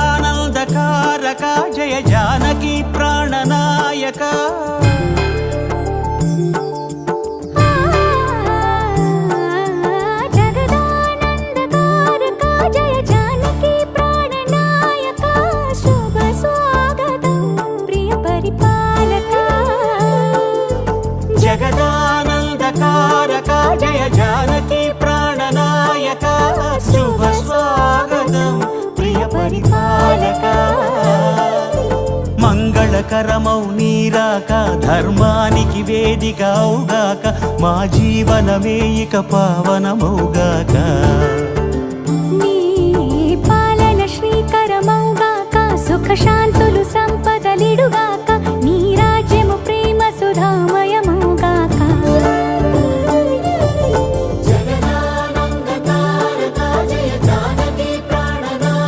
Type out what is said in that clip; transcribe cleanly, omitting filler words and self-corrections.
జగదానందకారక జయ జానకి ప్రాణనాయక జగదానందకారక జయ జానకి ప్రాణనాయక శుభ స్వాగతం ప్రియ పరిపాలక మంగళకరమౌ నీరాక ధర్మానికి వేదికవుగాక మా జీవనమే ఇక పావనమౌగాక